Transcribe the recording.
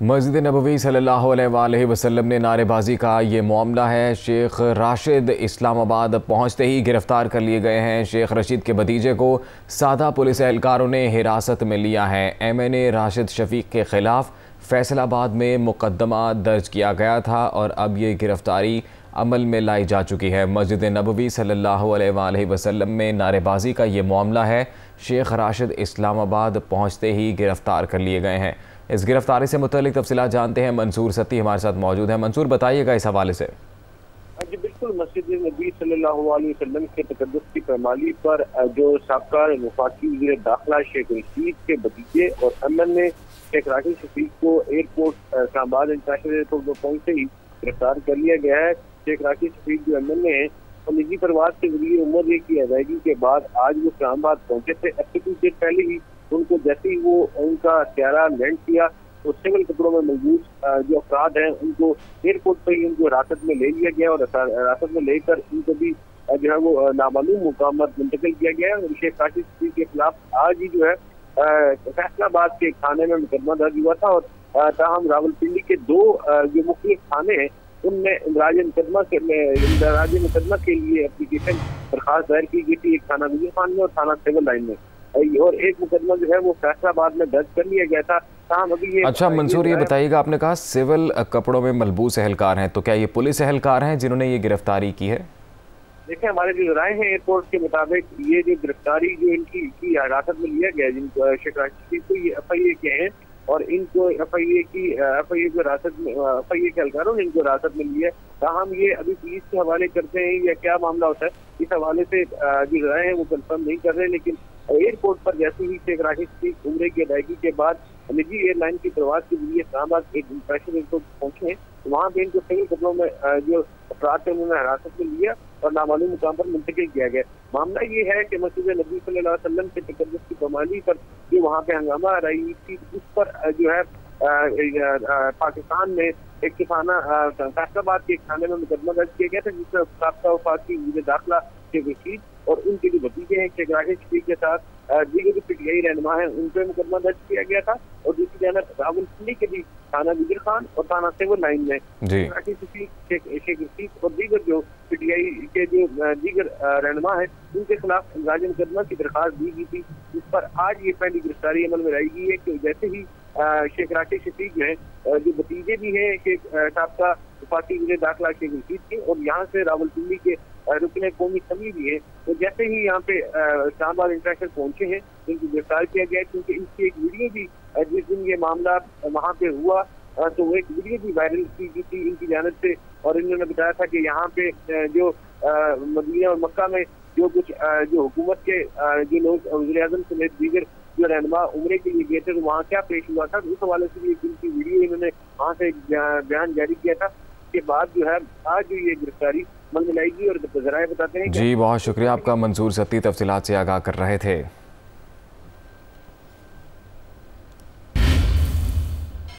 मस्जिद नबवी सल्लल्लाहु अलैहि वसल्लम ने नारेबाजी का ये मामला है। शेख राशिद इस्लामाबाद पहुंचते ही गिरफ्तार कर लिए गए हैं। शेख रशीद के भतीजे को सादा पुलिस एहलकारों ने हिरासत में लिया है। MNA राशिद शफीक के खिलाफ फैसलाबाद में मुकदमा दर्ज किया गया था और अब ये गिरफ्तारी अमल में लाई जा चुकी है। मस्जिद नबवी सल्लल्लाहु अलैहि वसल्लम में नारेबाजी का ये मामला है। शेख राशिद इस्लामाबाद पहुँचते ही गिरफ्तार कर लिए गए हैं। इस गिरफ्तारी से मुतल्लिक तफसीलात जानते हैं। मंसूर सत्ती हमारे साथ मौजूद हैं। मंसूर, बताइएगा इस हवाले से। जी बिल्कुल, मस्जिद नबी सल्लल्लाहु अलैहि वसल्लम के तकद्दुस की पैमाली पर जो साबका वफाकी वज़ीर दाखिला शेख रशीद के भतीजे और MNA शेख राशिद शफीक को एयरपोर्ट इस्लामाबाद इंटरनेशनल एयरपोर्ट पर पहुंचते ही गिरफ्तार कर लिया गया है। शेख राशिद शफीक जो MNA है और निजी प्रवास के जरिए उम्र की अदायगी के बाद आज वो इस्लामाबाद पहुंचे थे। अब से कुछ देर पहले ही उनको जैसे ही वो उनका त्यारा लैंड किया तो सिविल कपड़ों में मौजूद जो अफराद हैं उनको एयरपोर्ट पर ही उनको हिरासत में ले लिया गया और हिरासत में लेकर उनको भी जो है वो नामालूम मुकाम मुंतकिल किया गया है। शेख राशिद शफीक के खिलाफ आज ही जो है फैसलाबाद के थाने में मुकदमा दर्ज हुआ था और ताहम रावलपिंडी के दो जो मुख्तलिफ थाने हैं उनमें इंदराज मुकदमा के लिए एप्लीकेशन दरखास्त दायर की गई थी। एक थाना गुजर खान में और थाना सिविल लाइन में, और एक मुकदमा जो है वो फैसलाबाद में दर्ज कर लिया गया था। अभी ये अच्छा मंसूर, ये बताइएगा, आपने कहा सिविल कपड़ों में मलबूस एहलकार हैं, तो क्या ये पुलिस एहलकार हैं जिन्होंने ये गिरफ्तारी की है? देखिए, हमारे जो राय हैं एयरपोर्ट के मुताबिक ये जो गिरफ्तारी जो इनकी हिरासत में लिया गया जिनको शेख राशिद को ये FIA के हैं और इनको FIA को हिरासत में FIA के एहलकारों ने इनको हिरासत में लिया है। ताहम ये अभी पुलिस के हवाले करते हैं या क्या मामला होता है इस हवाले से जो राय है वो कंफर्म नहीं कर रहे। लेकिन एयरपोर्ट पर जैसे ही शेख राशिद की उम्र की अदायगी के बाद निजी एयरलाइन की प्रवास के लिए इस्लामाबाद एक इंटरनेशनल एयरपोर्ट पहुंचे हैं, तो वहाँ पे इनको सिविल कपड़ों में जो अफराद थे उन्होंने हिरासत में लिया और नामालूम मुकाम पर मुंतकिल किया गया। मामला ये है कि मस्जिद नबी सल्लल्लाहु अलैहि वसल्लम के तकद्दुस की पैमाली पर जो वहाँ पे हंगामा रही थी उस पर जो है पाकिस्तान में एक थाना फैसलाबाद के एक थाने में मुकदमा दर्ज किया गया था जिसमें साबका वफाकी वज़ीर दाखिला शेख रशीद और उनके जो भतीजे हैं शेख राशिद शफीक के साथ दीगर PTI रहनुमा हैं उन पर मुकदमा दर्ज किया गया था। और दूसरी जानब रावलपिंडी के भी थाना गुजर खान और थाना सिविल लाइन में राशिद शफीक शेख रशीद और दीगर जो PTI के जो दीगर रहनुमा हैं उनके खिलाफ इंदराज मुकदमा की दरखास्त दी गई थी, जिस पर आज ये पहली गिरफ्तारी अमल में लाई गई है कि जैसे ही शेख राशिद शफीक जो है जो भतीजे भी हैं शेख साबका वफाकी वज़ीर दाखिला शेख रशीद के और यहाँ से रावलपिंडी के रुकने कौमी समी भी है, तो जैसे ही यहाँ पे इस्लामाबाद इंटरनेशनल पहुंचे हैं इनको गिरफ्तार किया गया क्योंकि इनकी एक वीडियो भी जिस दिन ये मामला वहाँ पे हुआ तो वो एक वीडियो भी वायरल की गई थी इनकी जानिब से और इन्होंने बताया था कि यहाँ पे जो मदीना और मक्का में जो कुछ जो हुकूमत के जो लोग वज़ीर-ए-आज़म समेत दीगर जो रहनुमा उम्रे के लिए गए थे तो वहाँ क्या पेश हुआ था, उस हवाले से भी इनकी वीडियो इन्होंने वहाँ से बयान जारी किया था। उसके बाद जो है आज जो ये गिरफ्तारी अमल में लाएगी और जराए बताते हैं। जी बहुत शुक्रिया आपका मंसूर सत्ती, तफसीलात से आगाह कर रहे थे।